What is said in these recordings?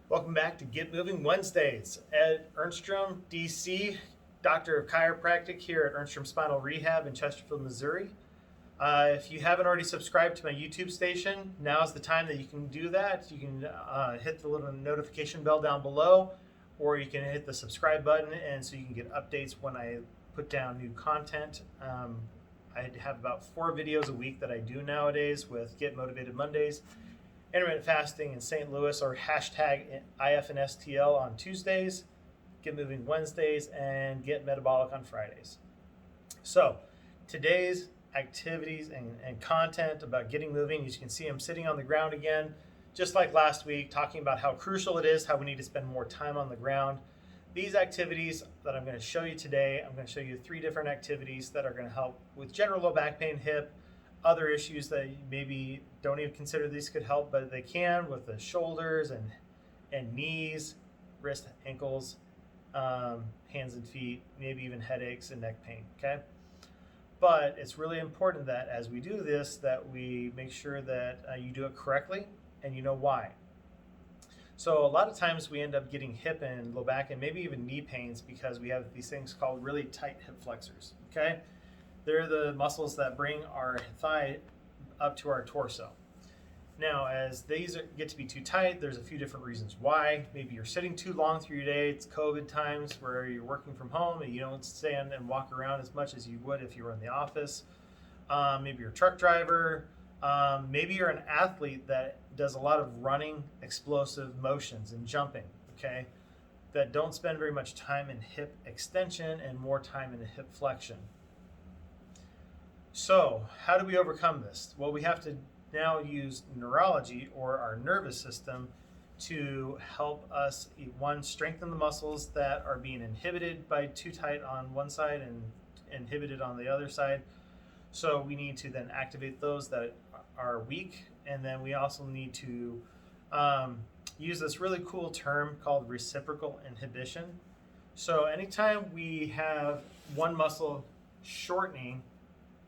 Welcome back to Get Moving Wednesdays. Ed Ernstrom, DC, Doctor of Chiropractic here at Ernstrom Spinal Rehab in Chesterfield, Missouri. If you haven't already subscribed to my YouTube station, now's the time that you can do that. You can hit the little notification bell down below, or you can hit the subscribe button, and so you can get updates when I put down new content. I have about 4 videos a week that I do nowadays with Get Motivated Mondays, intermittent fasting in St. Louis, or hashtag IFNSTL on Tuesdays, Get Moving Wednesdays, and Get Metabolic on Fridays. So today's activities and content about getting moving, as you can see, I'm sitting on the ground again, just like last week, talking about how crucial it is, how we need to spend more time on the ground. These activities that I'm going to show you today, I'm going to show you 3 different activities that are going to help with general low back pain, hip, other issues that you maybe don't even consider these could help, but they can with the shoulders and knees, wrists, ankles, hands and feet, maybe even headaches and neck pain, okay? But it's really important that as we do this, that we make sure that you do it correctly and you know why. So a lot of times we end up getting hip and low back and maybe even knee pains because we have these things called really tight hip flexors, okay? They're the muscles that bring our thigh up to our torso. Now, as these get to be too tight, there's a few different reasons why. Maybe you're sitting too long through your day. It's COVID times where you're working from home and you don't stand and walk around as much as you would if you were in the office. Maybe you're a truck driver. Maybe you're an athlete that does a lot of running, explosive motions and jumping, okay, that don't spend very much time in hip extension and more time in hip flexion. So, how do we overcome this? Well, we have to now use neurology, or our nervous system, to help us, one, strengthen the muscles that are being inhibited by too tight on one side and inhibited on the other side. So we need to then activate those that are weak, and then we also need to use this really cool term called reciprocal inhibition. So anytime we have one muscle shortening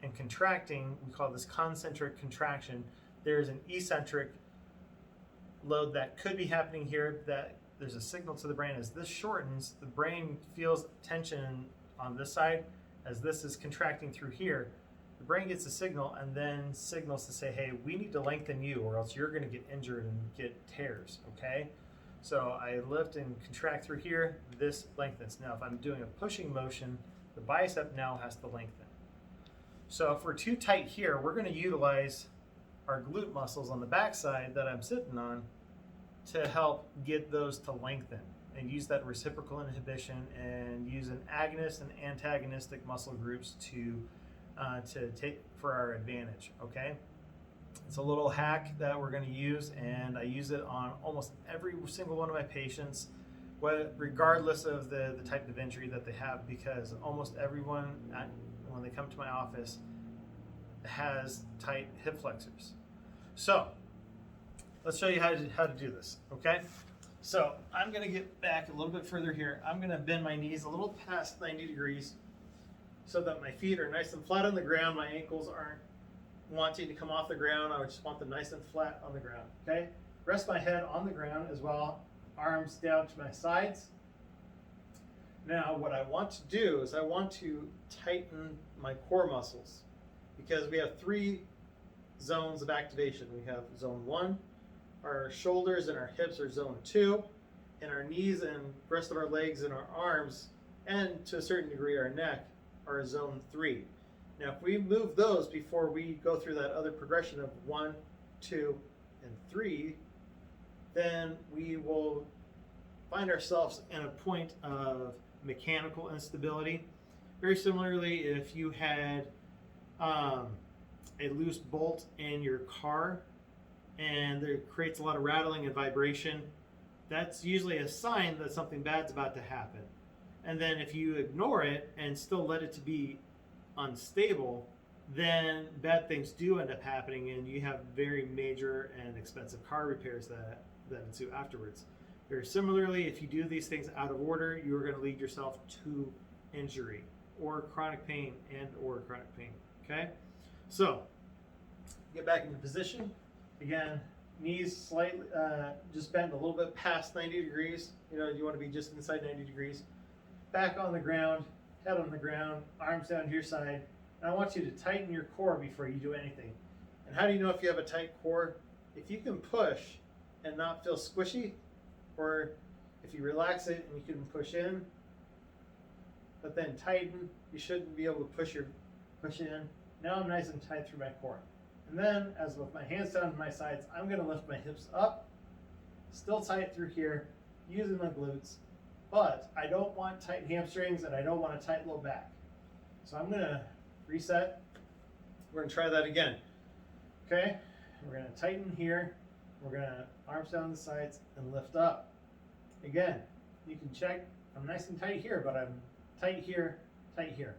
and contracting, we call this concentric contraction. There's an eccentric load that could be happening here, that there's a signal to the brain. As this shortens, the brain feels tension on this side. As this is contracting through here, the brain gets a signal and then signals to say, hey, we need to lengthen you or else you're going to get injured and get tears, okay? So I lift and contract through here, this lengthens. Now if I'm doing a pushing motion, the bicep now has to lengthen. So if we're too tight here, we're going to utilize our glute muscles on the backside that I'm sitting on to help get those to lengthen, and use that reciprocal inhibition and use an agonist and antagonistic muscle groups to take for our advantage, okay? It's a little hack that we're going to use, and I use it on almost every single one of my patients, regardless of the type of injury that they have, because almost everyone, when they come to my office, has tight hip flexors. So let's show you how to do this, okay? So I'm going to get back a little bit further here. I'm going to bend my knees a little past 90 degrees so that my feet are nice and flat on the ground. My ankles aren't wanting to come off the ground. I just want them nice and flat on the ground, okay? Rest my head on the ground as well, arms down to my sides. Now what I want to do is I want to tighten my core muscles, because we have 3 zones of activation. We have zone 1, our shoulders and our hips are zone 2, and our knees and rest of our legs and our arms, and to a certain degree our neck, are zone 3. Now if we move those before we go through that other progression of 1, 2, and 3, then we will find ourselves in a point of mechanical instability. Very similarly, if you had a loose bolt in your car and it creates a lot of rattling and vibration, that's usually a sign that something bad's about to happen. And then if you ignore it and still let it to be unstable, then bad things do end up happening, and you have very major and expensive car repairs that ensue afterwards. Very similarly, if you do these things out of order, you are going to lead yourself to injury or chronic pain okay? So, get back into position. Again, knees slightly, just bend a little bit past 90 degrees. You know, you want to be just inside 90 degrees. Back on the ground, head on the ground, arms down to your side. And I want you to tighten your core before you do anything. And how do you know if you have a tight core? If you can push and not feel squishy, or if you relax it and you can push in, but then tighten, you shouldn't be able to push in. Now I'm nice and tight through my core. And then, as with my hands down to my sides, I'm going to lift my hips up, still tight through here, using my glutes, but I don't want tight hamstrings and I don't want a tight low back. So I'm going to reset. We're going to try that again. Okay? We're going to tighten here. We're going to arms down the sides and lift up. Again, you can check, I'm nice and tight here, but I'm tight here, tight here.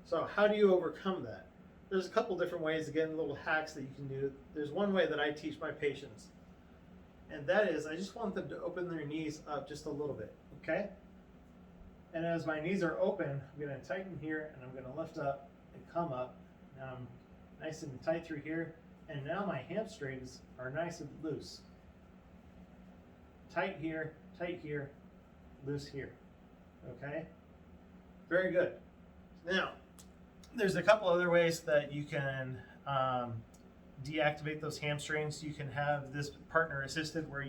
So how do you overcome that? There's a couple different ways, again, little hacks that you can do. There's one way that I teach my patients, and that is I just want them to open their knees up just a little bit, okay? And as my knees are open, I'm going to tighten here, and I'm going to lift up and come up. Now I'm nice and tight through here, and now my hamstrings are nice and loose. Tight here, loose here, okay? Very good. Now, there's a couple other ways that you can deactivate those hamstrings. You can have this partner assisted where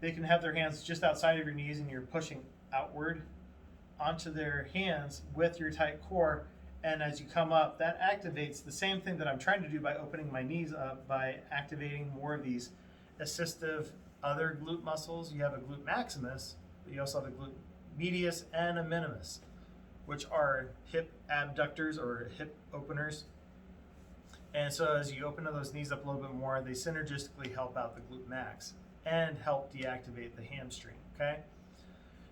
they can have their hands just outside of your knees and you're pushing outward onto their hands with your tight core. And as you come up, that activates the same thing that I'm trying to do by opening my knees up, by activating more of these assistive other glute muscles. You have a glute maximus, but you also have a glute medius and a minimus, which are hip abductors or hip openers. And so as you open those knees up a little bit more, they synergistically help out the glute max and help deactivate the hamstring, okay?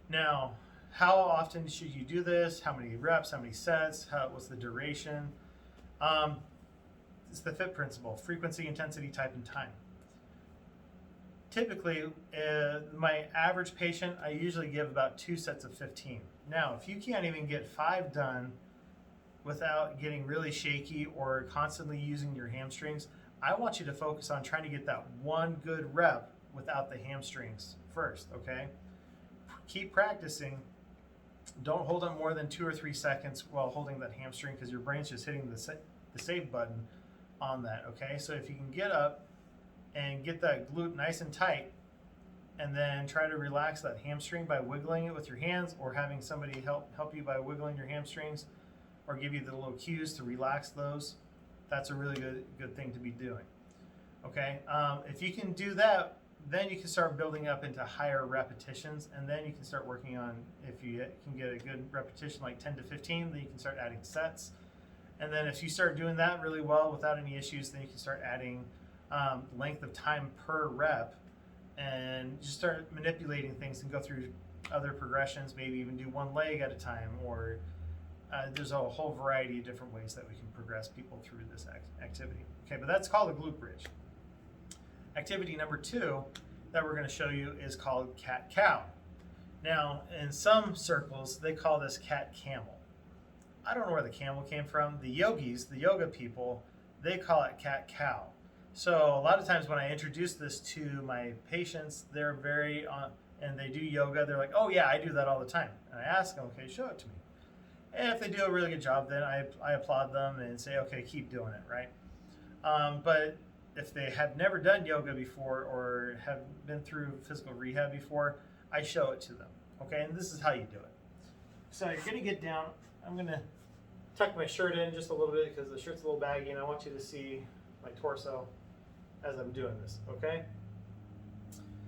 Now, how often should you do this? How many reps, how many sets, what's the duration? It's the FIT principle, frequency, intensity, type, and time. Typically, my average patient, I usually give about 2 sets of 15. Now, if you can't even get 5 done without getting really shaky or constantly using your hamstrings, I want you to focus on trying to get that one good rep without the hamstrings first, okay? Keep practicing. Don't hold it more than 2 or 3 seconds while holding that hamstring because your brain's just hitting the save button on that, okay? So if you can get up and get that glute nice and tight, and then try to relax that hamstring by wiggling it with your hands or having somebody help you by wiggling your hamstrings or give you the little cues to relax those, that's a really good thing to be doing. Okay, if you can do that, then you can start building up into higher repetitions, and then you can start working on, if you can get a good repetition like 10 to 15, then you can start adding sets. And then if you start doing that really well without any issues, then you can start adding length of time per rep and just start manipulating things and go through other progressions, maybe even do one leg at a time, or there's a whole variety of different ways that we can progress people through this activity. Okay, but that's called a glute bridge. Activity number 2 that we're going to show you is called cat-cow. Now, in some circles, they call this cat-camel. I don't know where the camel came from. The yogis, the yoga people, they call it cat-cow. So a lot of times when I introduce this to my patients, they're very on, and they do yoga, they're like, oh yeah, I do that all the time. And I ask them, okay, show it to me. And if they do a really good job, then I applaud them and say, okay, keep doing it, right? But if they have never done yoga before or have been through physical rehab before, I show it to them, okay? And this is how you do it. So you're gonna get down. I'm gonna tuck my shirt in just a little bit because the shirt's a little baggy and I want you to see my torso as I'm doing this, okay?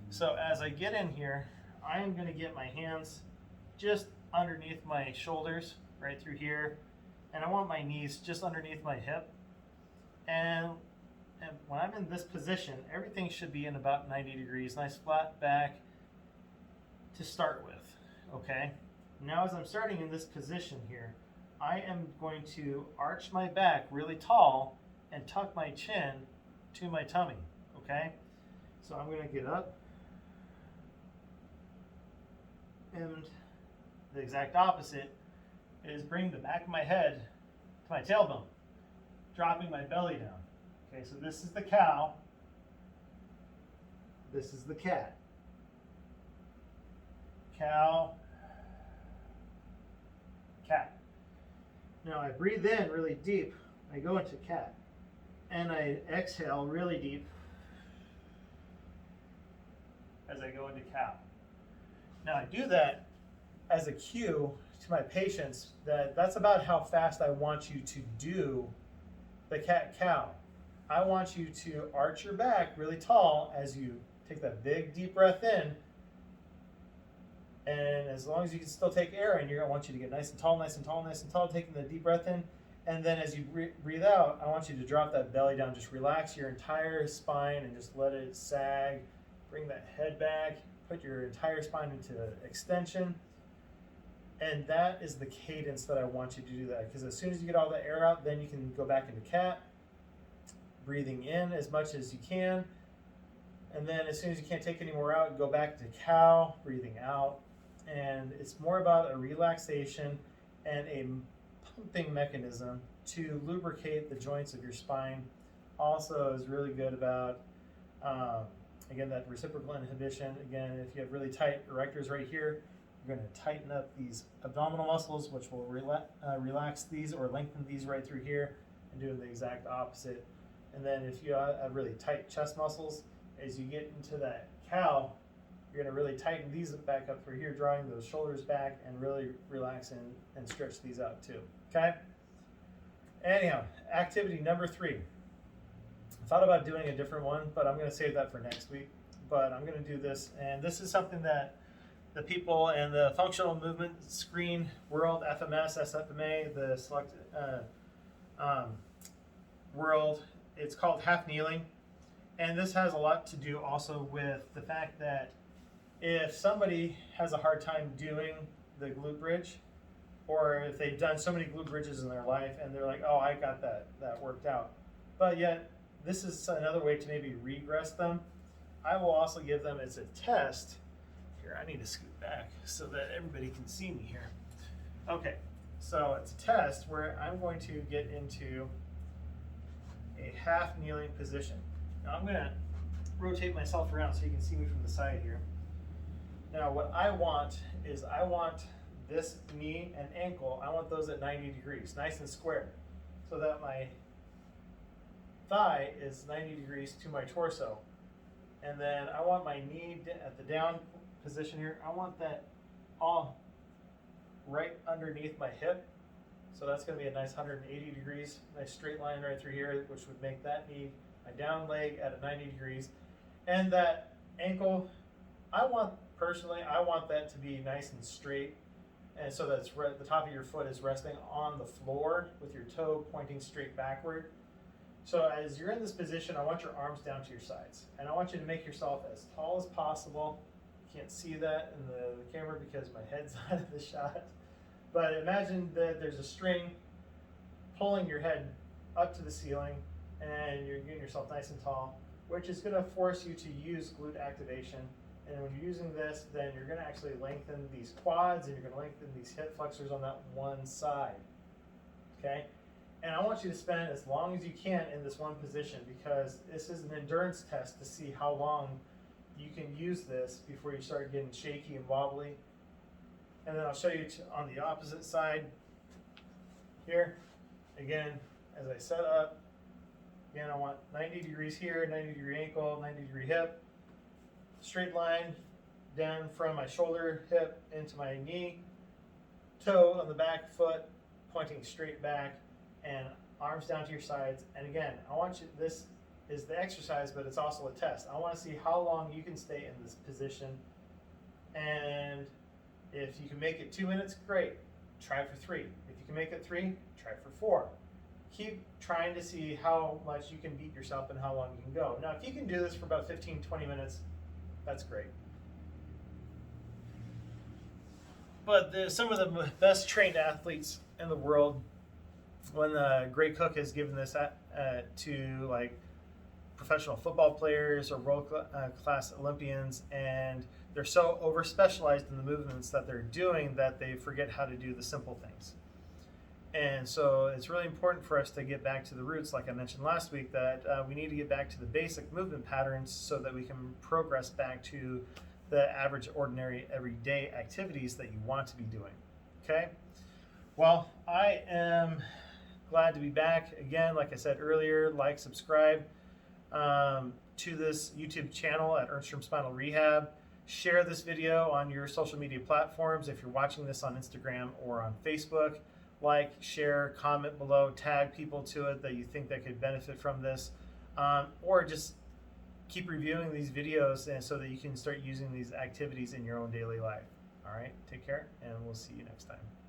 So as I get in here, I am gonna get my hands just underneath my shoulders, right through here, and I want my knees just underneath my hip. And when I'm in this position, everything should be in about 90 degrees, nice flat back to start with, okay? Now as I'm starting in this position here, I am going to arch my back really tall and tuck my chin to my tummy, okay? So I'm gonna get up, and the exact opposite is bring the back of my head to my tailbone, dropping my belly down. Okay, so this is the cow, This is the cat. Cow, cat. Now I breathe in really deep. I go into cat. And I exhale really deep as I go into cow. Now I do that as a cue to my patients that that's about how fast I want you to do the cat-cow. I want you to arch your back really tall as you take that big deep breath in. And as long as you can still take air in, I want you to get nice and tall, nice and tall, nice and tall, taking the deep breath in. And then as you breathe out, I want you to drop that belly down. Just relax your entire spine and just let it sag. Bring that head back. Put your entire spine into extension. And that is the cadence that I want you to do that. Because as soon as you get all the air out, then you can go back into cat. Breathing in as much as you can. And then as soon as you can't take any more out, go back to cow, breathing out. And it's more about a relaxation and a pumping mechanism to lubricate the joints of your spine. Also is really good about, again, that reciprocal inhibition. Again, if you have really tight erectors right here, you're going to tighten up these abdominal muscles, which will relax these or lengthen these right through here, and doing the exact opposite. And then if you have really tight chest muscles, as you get into that cow, you're going to really tighten these back up through here, drawing those shoulders back and really relax and stretch these out too. Okay? Anyhow, activity number 3. I thought about doing a different one, but I'm going to save that for next week. But I'm going to do this, and this is something that the people in the Functional Movement Screen World, FMS, SFMA, the select world, it's called half kneeling. And this has a lot to do also with the fact that if somebody has a hard time doing the glute bridge, or if they've done so many glute bridges in their life and they're like, oh, I got that worked out, but yet this is another way to maybe regress them, I will also give them as a test. Here, I need to scoot back so that everybody can see me here. Okay, so it's a test where I'm going to get into a half kneeling position. Now I'm going to rotate myself around so you can see me from the side here. Now what I want is I want this knee and ankle, I want those at 90 degrees, nice and square, so that my thigh is 90 degrees to my torso. And then I want my knee at the down position here, I want that all right underneath my hip. So that's going to be a nice 180 degrees, nice straight line right through here, which would make that knee, my down leg at a 90 degrees. And that ankle, I want that to be nice and straight. And so that's the top of your foot is resting on the floor with your toe pointing straight backward. So as you're in this position, I want your arms down to your sides. And I want you to make yourself as tall as possible. You can't see that in the camera because my head's out of the shot. But imagine that there's a string pulling your head up to the ceiling and you're getting yourself nice and tall, which is going to force you to use glute activation. And when you're using this, then you're going to actually lengthen these quads and you're going to lengthen these hip flexors on that one side. Okay? And I want you to spend as long as you can in this one position because this is an endurance test to see how long you can use this before you start getting shaky and wobbly. And then I'll show you on the opposite side here. Again, as I set up, again, I want 90 degrees here, 90 degree ankle, 90 degree hip. Straight line down from my shoulder, hip into my knee, toe on the back foot, pointing straight back, and arms down to your sides. And again, I want you, this is the exercise, but it's also a test. I want to see how long you can stay in this position. And if you can make it 2 minutes, great. Try for 3. If you can make it 3, try for 4. Keep trying to see how much you can beat yourself and how long you can go. Now, if you can do this for about 15, 20 minutes, that's great. But some of the best trained athletes in the world, when Gray Cook has given this to like professional football players or world class Olympians, and they're so over specialized in the movements that they're doing that they forget how to do the simple things. And so it's really important for us to get back to the roots, like I mentioned last week, that we need to get back to the basic movement patterns so that we can progress back to the average, ordinary, everyday activities that you want to be doing. Okay? Well, I am glad to be back. Again, like I said earlier, like, subscribe to this YouTube channel at Ernstrom Spinal Rehab. Share this video on your social media platforms if you're watching this on Instagram or on Facebook. Like, share, comment below, tag people to it that you think that could benefit from this, or just keep reviewing these videos and so that you can start using these activities in your own daily life. All right, take care, and we'll see you next time.